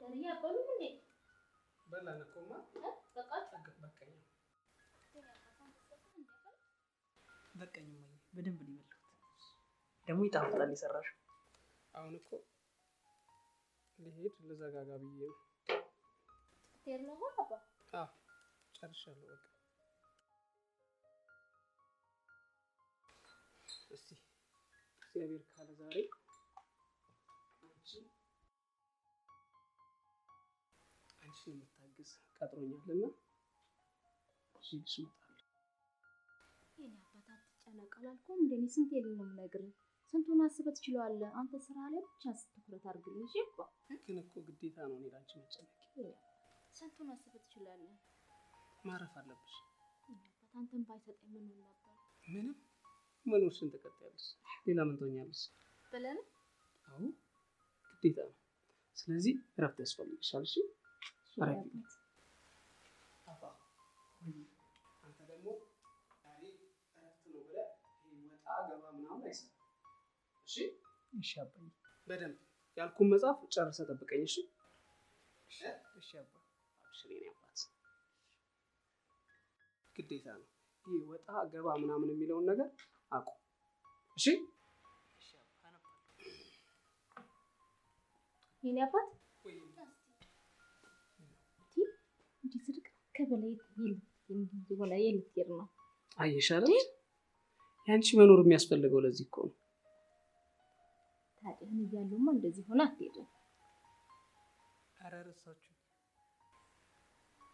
ተሪያ በሉም እንዴ በላን እኮማ በቃኝ በቃኝ ማይ በደንብ ነው የበላሁት ደግሞ ይጣፍጣል ይሰራሽ አሁን እኮ ልሄድ ልዘጋጋ ብዬ ነው ትሄድ ነው አባ አዎ ጨርሻለሁ በቃ እስቲ እግዚአብሔር ካለ ዛሬ አንቺን የምታግዝ ቀጥሮኛልና እሺ እመጣለሁ የኔ አባት አትጨነቅ አላልኩም እንዴ ስንት የለም ነው የምነግርህ ስንቱን አስበህ ትችላለህ አንተ ስራ ላይ ብቻ ትኩረት አድርግልኝ እሺ እኮ ግን እኮ ግዴታ ነው እኔ ላንቺ መጨነቅ ስንቱን አስበህ ትችላለህ ማረፍ አለብሽ አባት አንተን ባይሰጠኝ ምን ነበር ምንም መኖርሽን ተቀጥያለሽ ሌላ ምን ትሆኛለሽ በለን አዎ ግዴታ ነው ስለዚህ እረፍት ያስፈልግሻል እሺ አረፍ አባ አንተ ደግሞ ዛሬ እረፍት ነው ብለህ ወጣ ገባ ምናምን አይሰራም እሺ እሺ አባዬ በደንብ ያልኩን መጽሐፍ ጨርሰህ ጠብቀኝ እሺ እሺ አባ አብሽር የኔ አባት ግዴታ ነው ይሄ ወጣ ገባ ምናምን የሚለውን ነገር አቁም እሺ እሺ አባ አነባለሁ የኔ አባት ወይ እንዴ ስድቅ ከበላይ የሆነ የልትሄድ ነው አየሽ አይደል ያንቺ መኖር የሚያስፈልገው ለዚህ እኮ ነው ታዲያ እያለሁማ እንደዚህ ሆነ አትሄድም ኧረ ረሳችሁ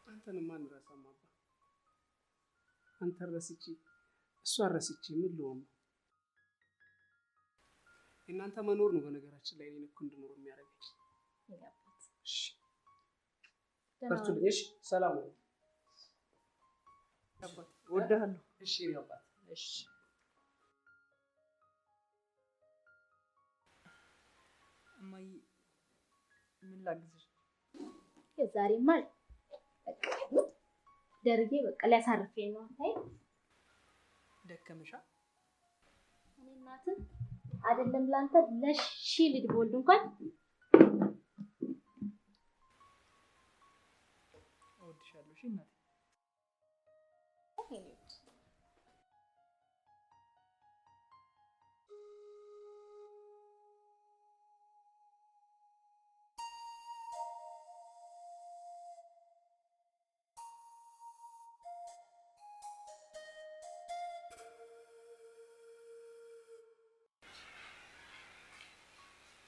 አንተንም ማን ረሳም አባ አንተ ረስቼ እሷ ረስቼ ምን ልሆን ነው እናንተ መኖር ነው በነገራችን ላይ እኔን እኮ እንድኖር የሚያደርገኝ የኔ አባት እሺ በርቱልኝ እሺ ሰላም ነው አባት እወድሃለሁ እሺ የኔ አባት እሺ እማዬ ምን ላግዝሽ የዛሬማ በቃ ደርጌ በቃ ሊያሳርፈኝ ነው አታይ ደከመሻ እኔ እናትህ አይደለም ላንተ ለሺ ልጅ በወልድ እንኳን እወድሻለሁ እሺ እናቴ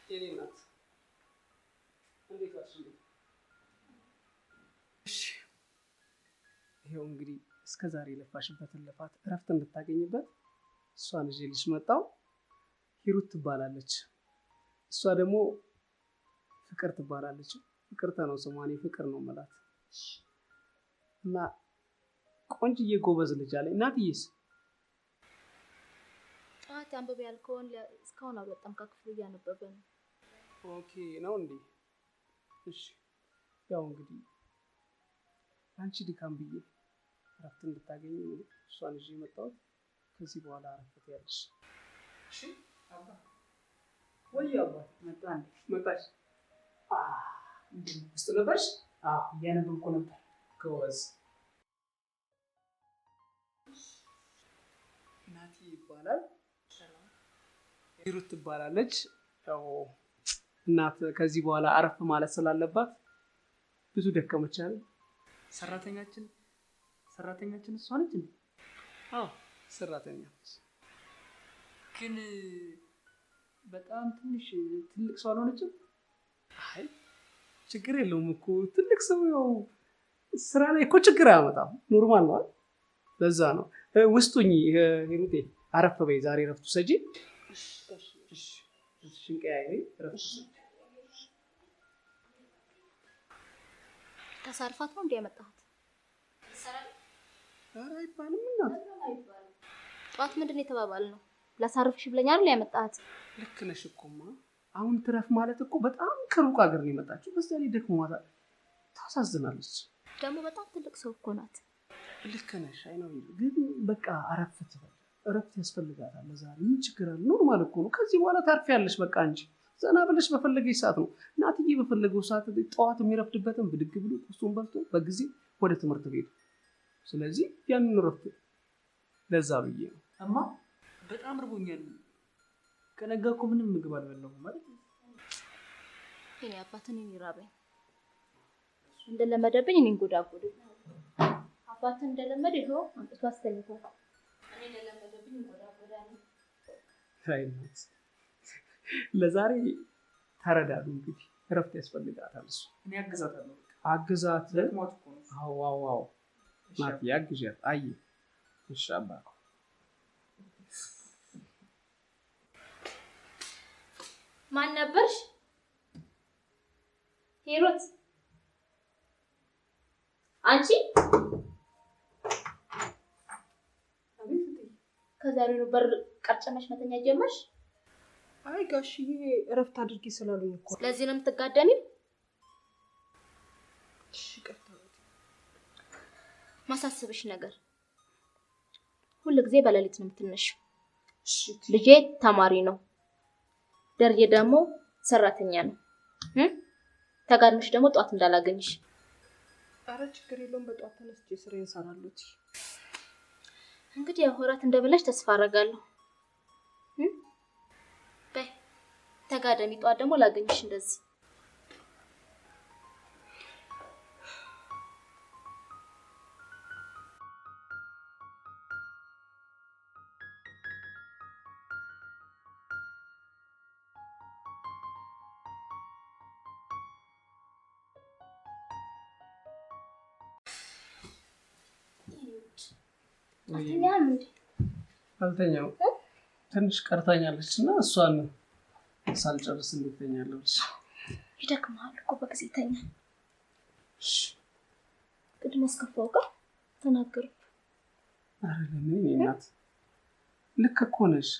የኔ እናት እንዴት ዋልሽ እሺ ይሄው እንግዲህ እስከዛሬ የለፋሽበትን ልፋት እረፍት እንድታገኝበት እሷን ይዤልሽ መጣሁ ሂሩት ትባላለች እሷ ደግሞ ፍቅር ትባላለች ፍቅርተ ነው ስሟ እኔ ፍቅር ነው የምላት እና ቆንጅዬ ጎበዝ ልጅ አለኝ እናትዬስ ጠዋት አንብቤ ያልከውን እስካሁን አልወጣም ከክፍሉ እያነበበ ነው ኦኬ ነው እንዴ እሺ ያው እንግዲህ አንቺ ድካም ብዬ እረፍት እንድታገኝ እሷን ይዤ መጣሁት ከዚህ በኋላ አረፍት ያለሽ እሺ አባ ወይ አባ መጣሽ እንዴ ውስጥ ነበርሽ እያነበብኩ ነበር ጎበዝ ናቲ ይባላል ሂሩት ትባላለች ያው እናት ከዚህ በኋላ አረፍ ማለት ስላለባት ብዙ ደከመች አይደል ሰራተኛችን እሷ ነች እንዴ አዎ ሰራተኛ ግን በጣም ትልቅ ሰው አልሆነችም አይ ችግር የለውም እኮ ትልቅ ሰው ያው ስራ ላይ እኮ ችግር አያመጣም ኖርማል ነው ለዛ ነው ውስጡኝ ሂሩቴ አረፍ በይ ዛሬ ረፍቱ ሰጂ እሺ ሽንቀያይ ረፍቱ ተሳርፋት ነው እንዴ ያመጣሁት ኧረ አይባልም እናት ጠዋት ምንድን ነው የተባባልነው ላሳርፍሽ ብለኛ አይደል ያመጣሁት ልክ ነሽ እኮማ አሁን ትረፍ ማለት እኮ በጣም ከሩቅ ሀገር ነው የመጣችው በዛ ላይ ደክሟታል ታሳዝናለች ደግሞ በጣም ትልቅ ሰው እኮ ናት ልክ ነሽ አይ ነው ግን በቃ አረፍት እረፍት ያስፈልጋታል ዛሬ ምን ችግር አለ ኖርማል እኮ ነው ከዚህ በኋላ ታርፊያለሽ በቃ እንጂ ዘና ብለሽ በፈለገሽ ሰዓት ነው። እናትዬ በፈለገው ሰዓት ጠዋት የሚረፍድበትን ብድግ ብሎ ቁርሱን በልቶ በጊዜ ወደ ትምህርት ቤት። ስለዚህ ያንን ረፍት ለዛ ብዬ ነው። እማ በጣም ርቦኛል። ከነጋ እኮ ምንም ምግብ አልበላሁም ማለት ነው። እኔ አባትን ይራበኝ እንደለመደብኝ እኔን ጎዳጎድ አባትን እንደለመደ ይኸው አንጥቶ አስተኝቷል። እኔ እንደለመደብኝ ጎዳጎዳኝ። አይነት ለዛሬ ተረዳዱ። እንግዲህ እረፍት ያስፈልጋታል። እሱ እኔ አግዛታለሁ። አግዛት። ለጥሟት እኮ ነው። አዎ ናት ያግዣት። አይ እሺ አባ ማን ነበርሽ? ሂሩት አንቺ? ከዛሬ ነው በር ቀርጨመሽ መተኛ ጀመርሽ? አይ ጋሽዬ እረፍት አድርጊ ስላሉኝ እኮ። ስለዚህ ነው የምትጋደሚው? እሺ ቀጥታ ማሳስብሽ ነገር ሁሉ ጊዜ በሌሊት ነው የምትነሺው። እሺ ልጄ ተማሪ ነው፣ ደርዬ ደግሞ ሰራተኛ ነው። ተጋድመሽ ደግሞ ጧት እንዳላገኝሽ። ኧረ ችግር የለውም በጧት ተነስቼ ስራዬን እሰራለሁ። እንግዲህ ያው እራት እንደበላሽ ተስፋ አደርጋለሁ። በይ ተጋደሚ፣ ጧት ደግሞ ላገኝሽ እንደዚህ። አትኛም እንዴ? አልተኛው ትንሽ ቀርታኛለች እና እሷን ሳልጨርስ እንዴት ተኛለች? ይደክማል እኮ በጊዜ ተኛ። ቅድም አስከፋው ጋር ተናገሩ። አረ ለምን እናት ልክ እኮ ነሽ።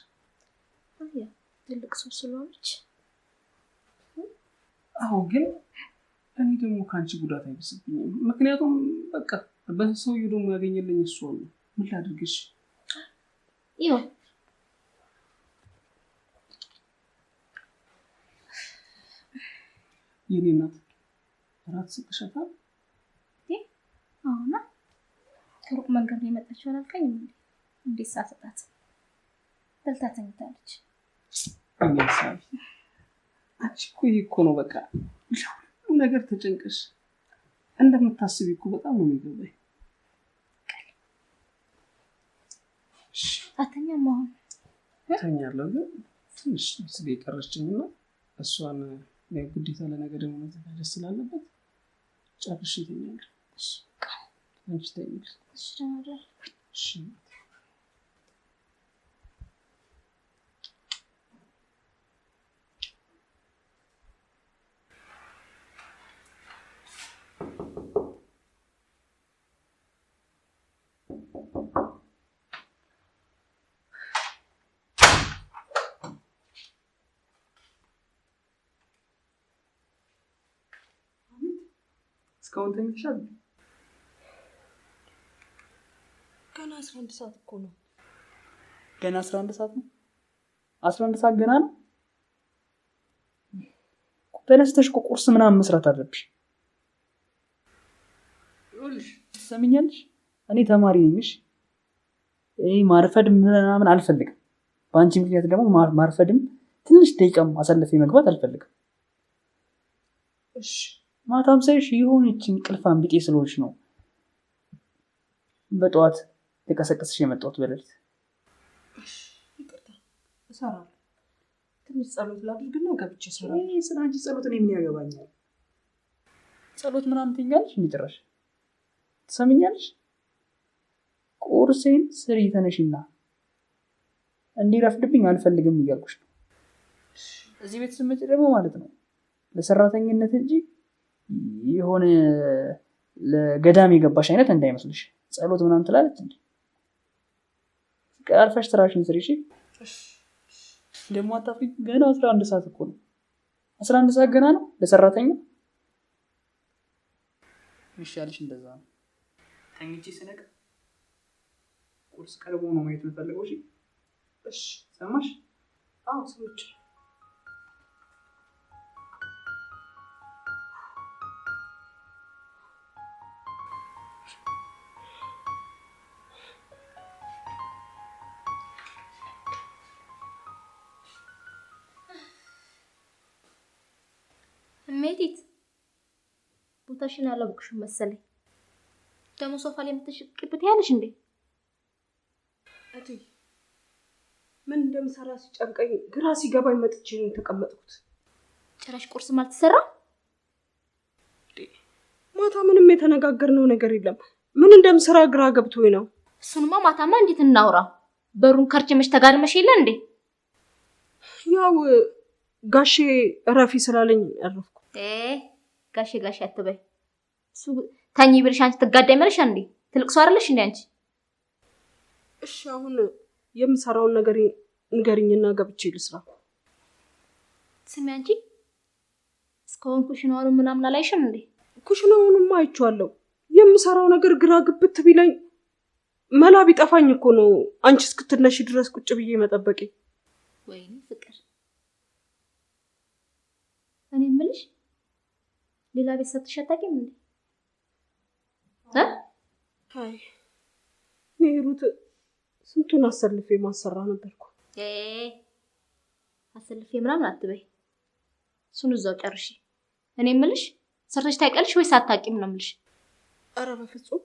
አያ ትልቅ ሰው ስለሆነች። አዎ ግን እኔ ደግሞ ካንቺ ጉዳት አይደርስብኝም። ምክንያቱም በቃ በሰውዬው ደግሞ ያገኘልኝ እሱ ነው። ምን ላድርግሽ? ይኸው የኔ እናት እራት ስጥሻታል? አሁና ከሩቅ መንገድ ነው የመጣችው አላልከኝ? እንዴት ሳሰጣት በልታ ተኝታለች። እኔ ሳይ አንቺ እኮ ነው በቃ ለሁሉ ነገር ተጨንቀሽ እንደምታስቢ እኮ በጣም ነው የሚገባኝ። አተኛም አሁን ተኛለሁ፣ ግን ትንሽ ስለ የቀረችኝና እሷን ግዴታ ለነገ ደግሞ መዘጋጀት ስላለበት ጨርሼ እተኛለሁ። እሺ አንቺ ተኝ። እሺ ደህና እሺ እስካሁን ተኝተሻል? ገና 11 ሰዓት እኮ ነው። ገና 11 ሰዓት ነው? 11 ሰዓት ገና ነው? ተነስተሽ እኮ ቁርስ ምናምን መስራት አለብሽ። ይኸውልሽ ትሰሚኛለሽ? እኔ ተማሪ ነኝ። ማርፈድ ምናምን አልፈልግም። በአንቺ ምክንያት ደግሞ ማርፈድም ትንሽ ደቂቃም አሳልፌ መግባት አልፈልግም። እሺ ማታም ሳይሽ የሆነች እንቅልፋም ቢጤ ስለሆንሽ ነው በጠዋት ተቀሰቀስሽ የመጣሁት በሌሊት። እሺ ይቅርታ፣ እሰራለሁ። ትንሽ ጸሎት ላድርግና ገብቼ እሰራለሁ። ስለ አንቺ ጸሎት እኔ ምን ያገባኛል? ጸሎት ምናምን ትይኛለሽ? እንዲጨራሽ ትሰሚኛለሽ? ቁርሴን ስሪ ተነሽና እንዲረፍድብኝ አልፈልግም እያልኩሽ ነው። እዚህ ቤት ስትመጪ ደግሞ ማለት ነው ለሰራተኝነት እንጂ የሆነ ለገዳም የገባሽ አይነት እንዳይመስልሽ። ጸሎት ምናምን ትላለች እንዴ? አርፈሽ ስራሽን ስሪ። እሺ ደግሞ አታፍሪ። ገና 11 ሰዓት እኮ ነው። 11 ሰዓት ገና ነው ለሰራተኛ። ይሻልሽ እንደዛ ነው። ተኝቼ ስነቃ ቁርስ ቀርቦ ነው ማየት የምፈልገው። እሺ እሺ ሰማሽ? አዎ ሰዎች ስሜቲት ቦታሽን አላወቅሽም መሰለኝ። ደግሞ ሶፋ ላይ የምትሽቅብት ያለሽ እንዴ? እትዬ ምን እንደምሰራ ሲጨንቀኝ ግራ ሲገባኝ መጥቼ ነው የተቀመጥኩት። ጭራሽ ቁርስም አልተሰራም? ማታ ምንም የተነጋገርነው ነገር የለም። ምን እንደምሰራ ግራ ገብቶኝ ነው። እሱንማ ማታማ እንዴት እናውራ? በሩን ከርችመሽ ተጋድመሽ የለ እንዴ? ያው ጋሼ እረፊ ስላለኝ አረፍኩ። ጋሼ አትበይ። እሱ ተኝ ብለሽ አንቺ ትጋዳሚያለሽ እንዴ? ትልቅ ሰው አይደለሽ እንዴ አንቺ? እሺ አሁን የምሰራውን ነገር ንገሪኝና ገብቼ ልስራ። ስሚ አንቺ እስካሁን ኩሽናውን ምናምን አላይሽም እንዴ? ኩሽናውንማ አይቼዋለሁ። የምሰራው ነገር ግራ ግብት ቢለኝ መላ ቢጠፋኝ እኮ ነው አንቺ እስክትነሺ ድረስ ቁጭ ብዬ መጠበቄ። ወይኔ ፍቅር፣ እኔ የምልሽ ሌላ ቤት ሰርተሽ አታውቂም እንዴ? አይ ሩት ስንቱን አሰልፌ ማሰራ ነበርኩ። አሰልፌ ምናምን አትበይ። እሱን እዛው ጨርሺ። እኔ የምልሽ ሰርተሽ ታውቂያለሽ ወይስ አታውቂም ነው የምልሽ? ኧረ በፍጹም።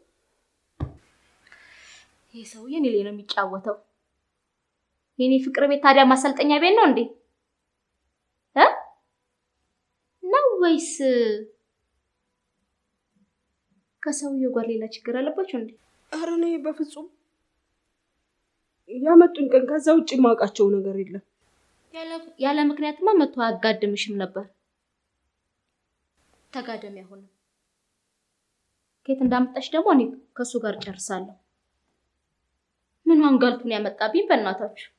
ይሄ ሰውዬ እኔ ላይ ነው የሚጫወተው። የኔ ፍቅር ቤት ታዲያ ማሰልጠኛ ቤት ነው እንዴ? ነው ወይስ ከሰውዬው ጋር ሌላ ችግር አለባችሁ እንዴ? ኧረ እኔ በፍጹም ያመጡኝ ቀን ከዛ ውጭ ማውቃቸው ነገር የለም። ያለ ምክንያትማ መጥቶ አጋድምሽም ነበር። ተጋደም ያሆነ ከየት እንዳመጣሽ ደግሞ እኔ ከሱ ጋር ጨርሳለሁ። ምን አንጋልቱን ያመጣብኝ በእናታችሁ።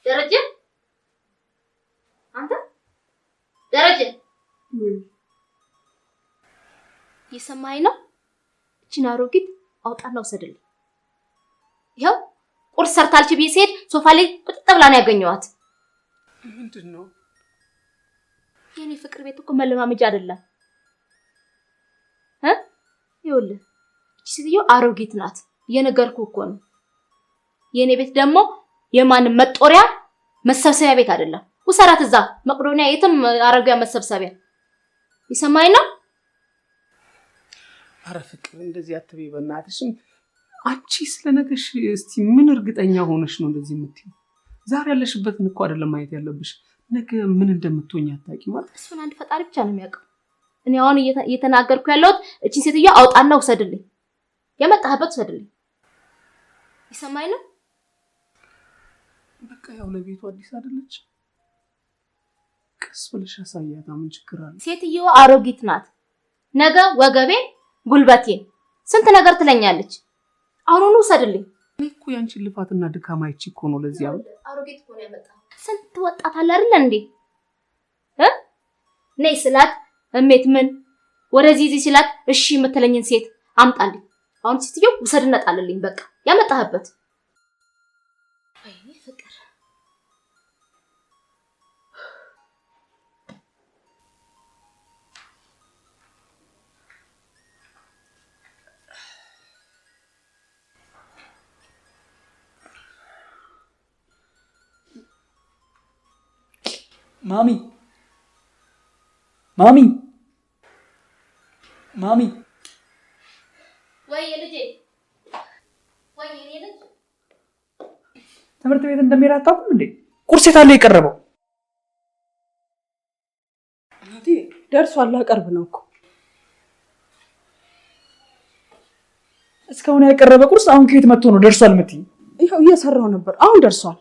ደረጀ አንተ ደረጀ የሰማኸኝ ነው? እቺን አሮጊት አውጣና ወሰድልኝ። ይኸው ቁርስ ሰርታልች ብዬ ስሄድ ሶፋ ላይ ቁጥጥ ብላ ነው ያገኘኋት። ምንድነው? የኔ ፍቅር ቤት እኮ መለማመጃ አይደለም። ይኸውልህ እቺ ሴትዮ አሮጊት ናት። የነገርኩህ እኮ ነው። የኔ ቤት ደግሞ የማንም መጦሪያ መሰብሰቢያ ቤት አይደለም። ውሰራት እዛ መቅዶኒያ የትም አረጋያ መሰብሰቢያ። ይሰማኝ ነው? አረ ፍቅር እንደዚህ አትበይ በእናትሽም። አንቺ ስለነገሽ እስቲ ምን እርግጠኛ ሆነሽ ነው እንደዚህ የምትይው? ዛሬ ያለሽበትን እኮ አይደለም ማየት ያለብሽ፣ ነገ ምን እንደምትሆኝ አታውቂም ማለት። እሱን አንድ ፈጣሪ ብቻ ነው የሚያውቀው። እኔ አሁን እየተናገርኩ ያለሁት እቺን ሴትዮ አውጣና ውሰድልኝ፣ የመጣህበት ውሰድልኝ። ይሰማኝ ነው? በቃ ያው ለቤቱ አዲስ አይደለች። ቀስ ብለሽ አሳያታ፣ ምን ችግር አለ? ሴትዮ አሮጊት ናት። ነገ ወገቤን ጉልበቴን ስንት ነገር ትለኛለች። አሁኑኑ ውሰድልኝ። እኔ እኮ ያንቺን ልፋትና ድካም አይቼ እኮ ነው ለዚህ አሁን አሮጊት እኮ ነው ያመጣው። ስንት ወጣት አለ አይደል እንዴ? ነይ ስላት እሜት ምን ወደዚህ እዚህ ስላት እሺ የምትለኝን ሴት አምጣልኝ። አሁን ሴትዮ ውሰድና ጣልልኝ። በቃ ያመጣህበት። ወይኔ ፍቅር ማሚ ወይ ልጄ ወይ እኔ ልጅ ትምህርት ቤት እንደሚሄድ አታውቁም እንዴ? ቁርስ የት አለ የቀረበው? እናቴ ደርሷል፣ አቀርብ ነው እኮ። እስካሁን ያልቀረበ ቁርስ አሁን ከየት መጥቶ ነው ደርሷል የምትይኝ? ይኸው እየሰራው ነበር፣ አሁን ደርሷል።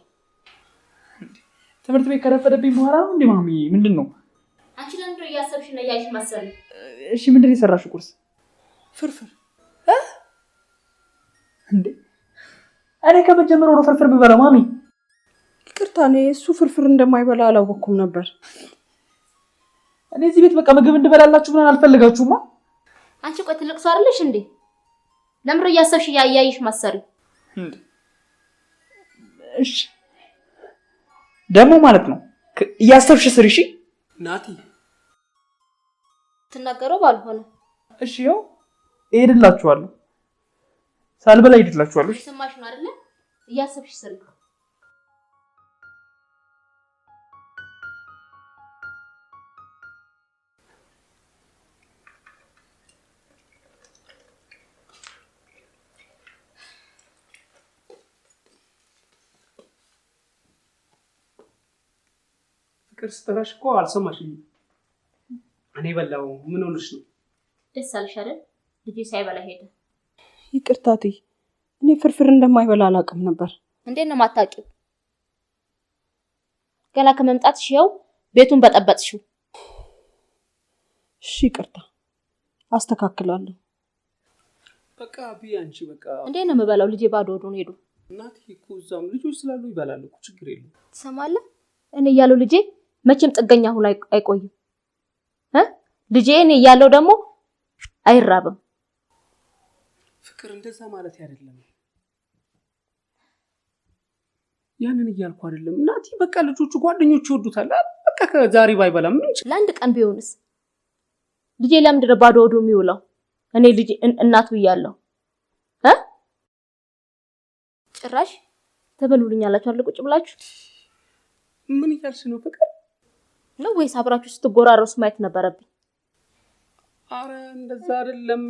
ትምህርት ቤት ከረፈደብኝ በኋላ ነው እንዴ? ማሚ ምንድን ነው? አንቺ ለምንድን ነው እያሰብሽ ነው ያይሽ መሰለኝ? እሺ ምንድን ነው የሰራሽው ቁርስ? ፍርፍር እንዴ? እኔ ከመጀመሪያው ነው ፍርፍር የምበላው ማሚ። ይቅርታ፣ እኔ እሱ ፍርፍር እንደማይበላ አላወቅኩም ነበር። እኔ እዚህ ቤት በቃ ምግብ እንድበላላችሁ ምናምን አልፈልጋችሁማ። አንቺ ቆይ ትልቅ ሰው አይደለሽ እንዴ? ለምንድን ነው እያሰብሽ ያያይሽ መሰለኝ? እሺ ደግሞ ማለት ነው እያሰብሽ ስሪ። እሺ ናቲ ትናገረው ባልሆነ እሺ ያው እሄድላችኋለሁ። ሳልበላ እሄድላችኋለሁ። የሰማሽ ነው አይደለ? እያሰብሽ ስሪ። ፍቅር ስጠራሽ እኮ አልሰማሽኝም። እኔ በላው። ምን ሆነሽ ነው? ደስ አለሽ አይደል? ልጄ ሳይበላ ሄደ። ይቅርታ እትዬ፣ እኔ ፍርፍር እንደማይበላ አላውቅም ነበር። እንዴት ነው የማታውቂው? ገና ከመምጣትሽ ይኸው ቤቱን በጠበጥሽው። እሺ ይቅርታ፣ አስተካክላለሁ። በቃ ቢያንቺ በቃ እንዴት ነው የምበላው? ልጄ ባዶ ሆዶን ሄዱ። እናቴ እኮ እዛም ልጆች ስላሉ ይበላሉ እኮ ችግር የለም። ትሰማለህ? እኔ እያለሁ ልጄ መቼም ጥገኛ ሆኖ አይቆይም። ልጄ እኔ እያለሁ ደግሞ አይራብም። ፍቅር እንደዛ ማለት አይደለም። ያንን እያልኩ አይደለም እናቴ። በቃ ልጆቹ ጓደኞቹ ይወዱታል። በቃ ከዛሬ ባይበላም ምን ለአንድ ቀን ቢሆንስ? ልጄ ለምንድን ነው ባዶ ሆዶ የሚውለው? እኔ ልጄ እናቱ እያለሁ ጭራሽ ተበሉልኛላችሁ አለ ቁጭ ብላችሁ። ምን እያልሽ ነው ፍቅር? ነው ወይስ አብራችሁ ስትጎራረሱ ማየት ነበረብኝ? አረ እንደዛ አይደለም።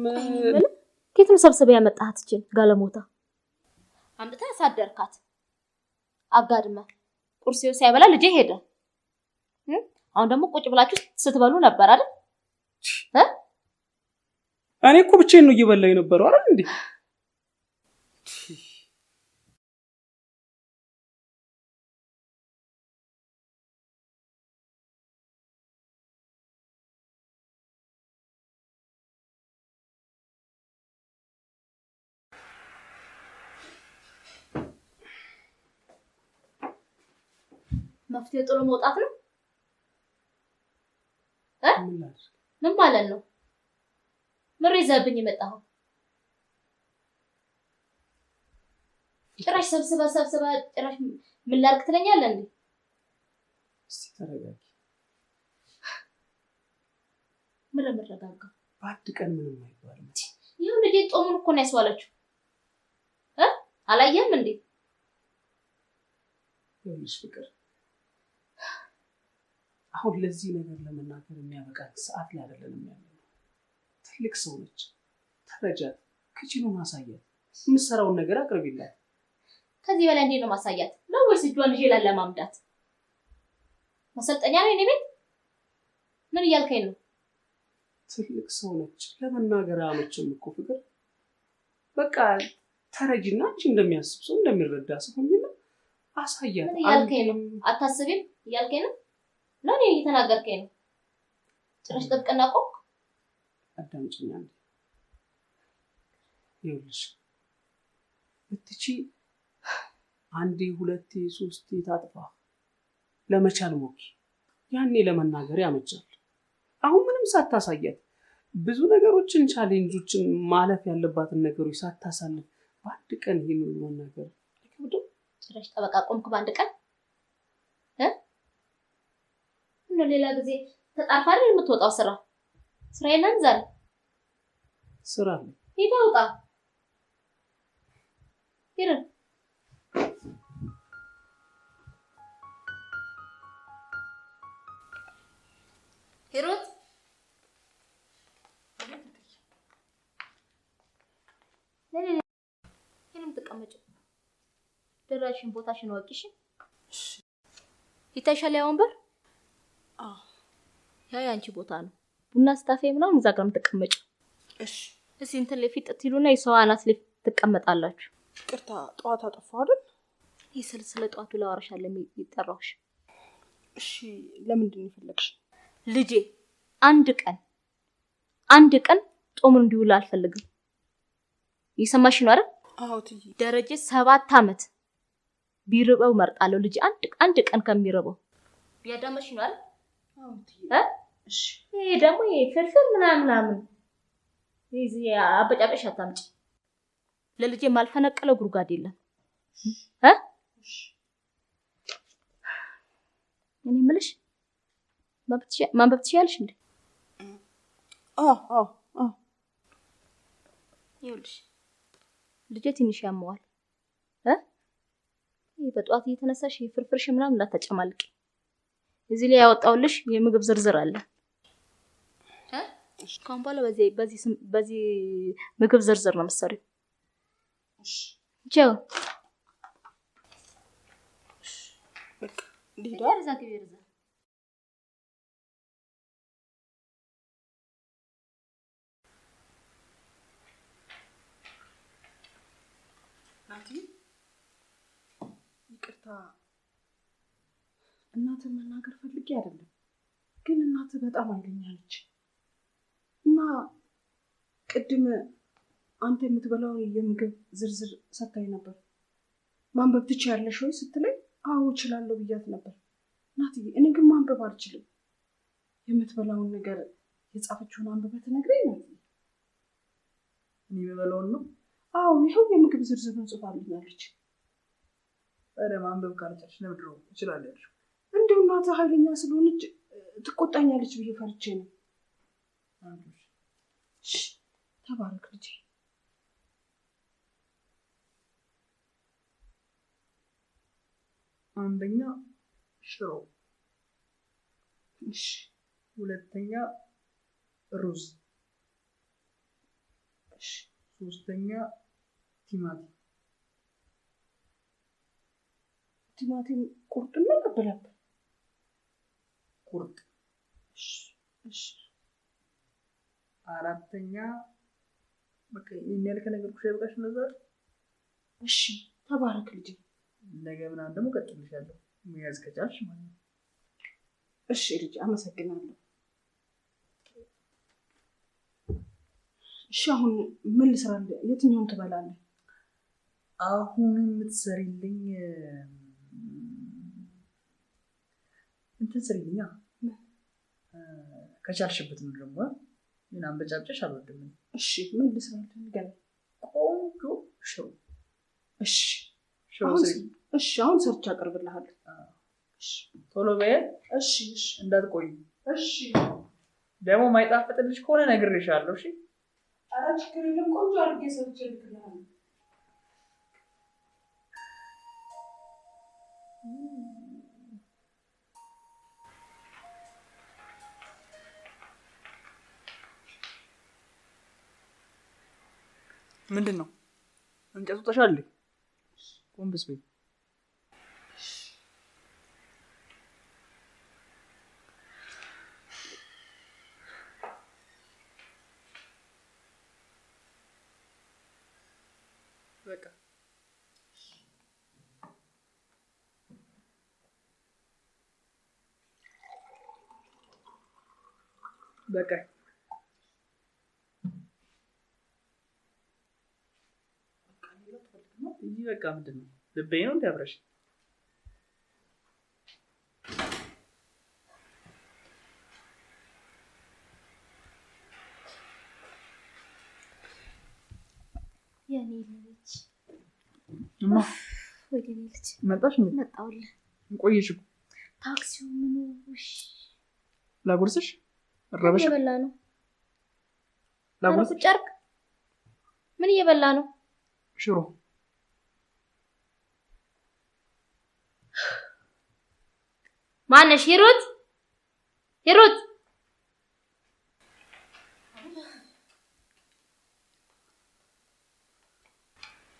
ከየት ነው ሰብስበህ ያመጣሃት? እችን ጋለሞታ አምጥተህ ያሳደርካት አጋድመ ቁርሴው ሳይበላ ልጄ ሄደ። አሁን ደግሞ ቁጭ ብላችሁ ስትበሉ ነበር አይደል? እኔ እኮ ብቻዬን ነው እየበላሁ የነበረው አይደል እንዴ? መፍትሄ ጥሎ መውጣት ነው። ምን ማለት ነው? ምር ይዘብኝ የመጣው ጭራሽ ሰብስበ ጭራሽ ምን ላድርግ ትለኛለህ እንዴ? እስቲ ተረጋጊ። ምን ረጋጋ? በአንድ ቀን ምንም አይባልም። ይሁን ልጄ ጦሙን እኮ ነው ያስዋለችው። አላየህም እንዴ? ይኸውልሽ ፍቅር፣ አሁን ለዚህ ነገር ለመናገር የሚያበቃ ሰዓት ላይ አይደለም ያለው። ትልቅ ሰው ነች። ተረጃት፣ ክችኑን አሳያት፣ የምትሰራውን ነገር አቅርቢላት። ከዚህ በላይ እንዴት ነው ማሳያት? ነው ወይስ እጇን ይዤ ለማምዳት? ማሰልጠኛ ነው የኔ ቤት? ምን እያልከኝ ነው? ትልቅ ሰው ነች፣ ለመናገር አመችም እኮ ፍቅር። በቃ ተረጂና አንቺ እንደሚያስብ ሰው እንደሚረዳ ሰው ሆኝና አሳያት። ምን እያልከኝ ነው? አታስቢም እያልከኝ ነው? ነው እኔ እየተናገርከኝ ነው? ጭራሽ ጥብቅና ቆቅ። አዳምጪኝ አንዴ። ይኸውልሽ እትቺ አንዴ ሁለቴ ሶስቴ ታጥፋ ለመቻል ሞኪ። ያኔ ለመናገር ያመቻል። አሁን ምንም ሳታሳያት ብዙ ነገሮችን ቻሌንጆችን ማለፍ ያለባትን ነገሮች ሳታሳልፍ በአንድ ቀን ይሄን ሁሉ መናገር አይከብድም? ጭራሽ ጠበቃ ቆምክ በአንድ ቀን? እና ሌላ ጊዜ ተጣርፋ አይደል የምትወጣው? ስራ የለም ዛሬ? ስራ አለ። ሂድ አውጣ። ሂድ። ሂሩት ለኔ ተቀመጭ። ደራሽን ቦታሽን ወቂሽ። ይታይሻል ያ ወንበር? ያ ያንቺ ቦታ ነው። ቡና ስታፈ ምናምን እዛ ጋር የምትቀመጪው። እሺ እዚህ እንትን ላይ ፊት ትሉና የሰው አናት ላይ ትቀመጣላችሁ። ይቅርታ ጠዋት አጠፋሁ አይደል? ይሄ ስለ ጠዋቱ ላወራሽ አለ የሚጠራውሽ። እሺ ለምንድን ነው የፈለግሽ? ልጄ አንድ ቀን ጦሙን እንዲውል አልፈልግም። ይሰማሽ ነው አይደል? አዎ ትይ። ደረጀ 7 አመት ቢርበው መርጣለሁ። ልጄ አንድ ቀን ከሚርበው ያዳመሽ ነው አይደል? አዎ ትይ። እሺ ይሄ ደግሞ ፍርፍር ምናምን ይሄ አበጫበሽ አታምጪ። ለልጄ ማልፈነቀለው ጉርጓድ የለም። እኔ የምልሽ ማንበብ ትችያለሽ እንዴ? ይኸውልሽ ልጄ ትንሽ ያመዋል በጧት እየተነሳሽ ፍርፍርሽ ምናምን እንዳታጨማልቂ። እዚህ ላይ ያወጣውልሽ የምግብ ዝርዝር አለ ካሁን በኋላ በዚህ ምግብ ዝርዝር ነው የምትሰሪው። ቻው ዲዳ ናቲ ይቅርታ፣ እናትህ መናገር ፈልጌ አይደለም፣ ግን እናትህ በጣም ኃይለኛ ነች እና ቅድም አንተ የምትበላውን የምግብ ዝርዝር ሰጥታኝ ነበር። ማንበብ ትችያለሽ ወይ ስትለኝ አዎ እችላለሁ ብያት ነበር። ናትዬ እኔ ግን ማንበብ አልችልም። የምትበላውን ነገር የጻፈችውን አንብበህ ትነግረኝ ነው? እኔ የምበላውን ነው? አዎ ይኸው የምግብ ዝርዝሩን ጽፋልኛለች። ኧረ ማንበብ ካልቻልሽ ለምንድን ነው እችላለሁ ያልሽው? እንደው እናትህ ኃይለኛ ስለሆነች ትቆጣኛለች ብዬ ፈርቼ ነው። ተባረክ ልጄ። አንደኛ ሽሮ፣ ሁለተኛ ሩዝ፣ ሶስተኛ ቲማቲም። ቲማቲም ቁርጥ ነው ቀበላብ? ቁርጥ። አራተኛ በቃ የሚያልከ ነገር ኩሽ ያብቃሽ ነበር። እሺ ተባረክ ልጄ። ነገ ምናምን ደግሞ ቀጥልሻለሁ መያዝ ከቻልሽ ማለት ነው። እሺ ልጄ አመሰግናለሁ። እሺ አሁን ምን ልስራልህ? የትኛውን ትበላለህ? አሁን የምትሰሪልኝ እንትን ስሪልኛ ከቻልሽበት ነው ደግሞ ምናምን በጫብጨሽ አልወድም። እሺ ምን ልስራልህ? ንገረኝ። ቆንጆ ሽሮ። እሺ እሺ አሁን ሰርቼ አቀርብልሃለሁ። እሺ ቶሎ በይ። እሺ እንዳትቆይ። እሺ ደግሞ ማይጣፍጥልሽ ከሆነ ነግሬሻለሁ። እሺ ኧረ ችግር የለም ቆንጆ አድርጌ ሰርቼ እልክልሃለሁ። ምንድን ነው እንጨቱ ተሻለ? ቆንብስ በይ። በቃ በቃ እዚህ በቃ ምንድን ነው ልቤ ነው እንዲያብረሽ። የኔ ልጅ እማ ወደ እኔ ልጅ መጣሽ? መጣሁልህ። ቆየሽ እኮ። ታክሲው ምኑ ላጉርስሽ? ረበሽ እየበላ ነው። ላጉርስ ጨርቅ ምን እየበላ ነው? ሽሮ። ማነሽ? ሂሩት ሂሩት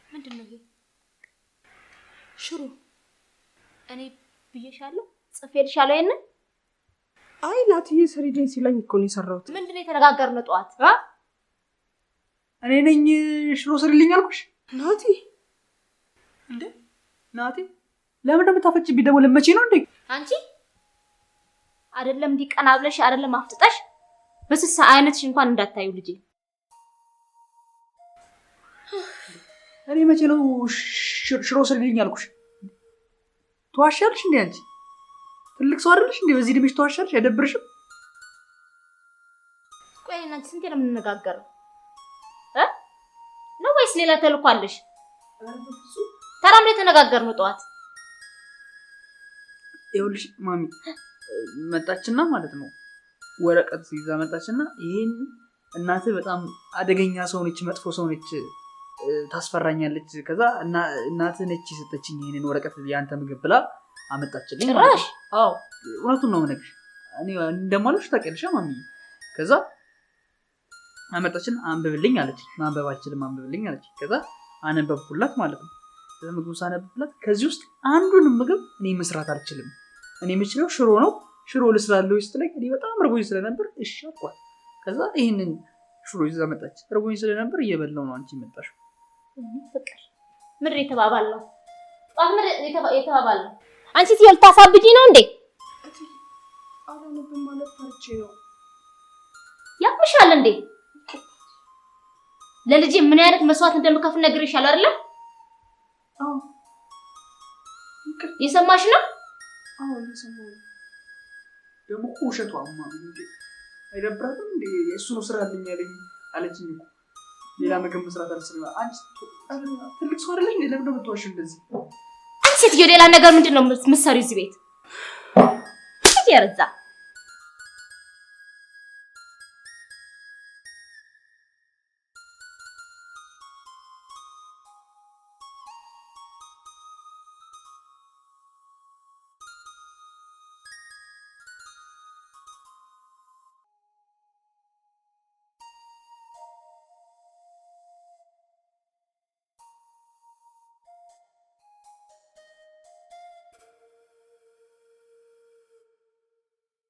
ምንድን ነው ይሄ? ሽሮ እኔ ብዬሻለሁ፣ ጽፌልሻለሁ። ይሄን አይ ናትዬ ስሪልኝ ሲለኝ እኮ ነው የሰራሁት። ምንድን ነው የተነጋገርነው ጠዋት? እኔ ነኝ ሽሮ ስሪልኝ አልኩሽ ናቲ። እንዴ ናቲ ለምን እንደምታፈጭብኝ ደግሞ ለመቼ ነው እንዴ? አንቺ አይደለም እንዲህ ቀና ብለሽ አይደለም አፍጥጠሽ በስሳ አይነትሽ እንኳን እንዳታዩ ልጄ። እኔ መቼ ነው ሽሮ ስሪልኝ አልኩሽ? ተዋሻለሽ እንዴ አንቺ? ትልቅ ሰው አይደለሽ እንዴ? በዚህ እድሜሽ ተዋሻለሽ? አይደብርሽም? ቆይ እናንተ ስንቴ ነው የምንነጋገረው? ነው ወይስ ሌላ ተልኳለሽ? ተራም ላይ ተነጋገርነው ጠዋት። ይኸውልሽ ማሚ መጣችና ማለት ነው ወረቀት ይዛ መጣችና ይሄን እናትህ በጣም አደገኛ ሰው ነች፣ መጥፎ ሰው ነች፣ ታስፈራኛለች። ከዛ እናትህ ነች የሰጠችኝ ይሄንን ወረቀት ያንተ ምግብ ብላ አመጣችልኝ። ጭራሽ? አዎ እውነቱን ነው የምነግርሽ። እኔ እንደማለሽ ታውቂያለሽ ማሚ። ከዛ አመጣችን፣ አንብብልኝ አለች። ማንበብ አልችልም አንብብልኝ አለች። ከዛ አነበብኩላት ማለት ነው። ከዛ ምግቡን ሳነብብላት ከዚህ ውስጥ አንዱንም ምግብ እኔ መስራት አልችልም፣ እኔ የምችለው ሽሮ ነው፣ ሽሮ ልስራለሁ ስትለኝ እኔ በጣም እርቦኝ ስለነበር እሺ አልኳት። ከዛ ይሄንን ሽሮ ይዛ መጣች። እርቦኝ ስለነበር እየበላሁ ነው አንቺ መጣሽው። ፍቅር ምድር የተባባልነው ጧት ምድር የተባባልነው አንቺ ሲል ታሳብጂ ነው እንዴ? አላነብም ማለት ፈርቼ ነው። ያምሻል እንዴ? ለልጄ ምን አይነት መስዋዕት እንደምከፍል ነግሬሻል አይደለ? አዎ የሰማሽ ነው? አዎ የሰማሁ ነው። ደግሞ ውሸቷ ማሚ አይደብራትም እንዴ? የእሱ ነው ስራ አለኝ ያለኝ አለችኝ እኮ ሌላ ምግብ መስራት አልችልም። አንቺ ትልቅ ሰው አይደለሽ? ለምን ነው የምትዋሺው እንደዚህ? አንቺ ሴትዮ ሌላ ነገር ምንድን ነው የምትሰሪው እዚህ ቤት? እዚህ ያረዛ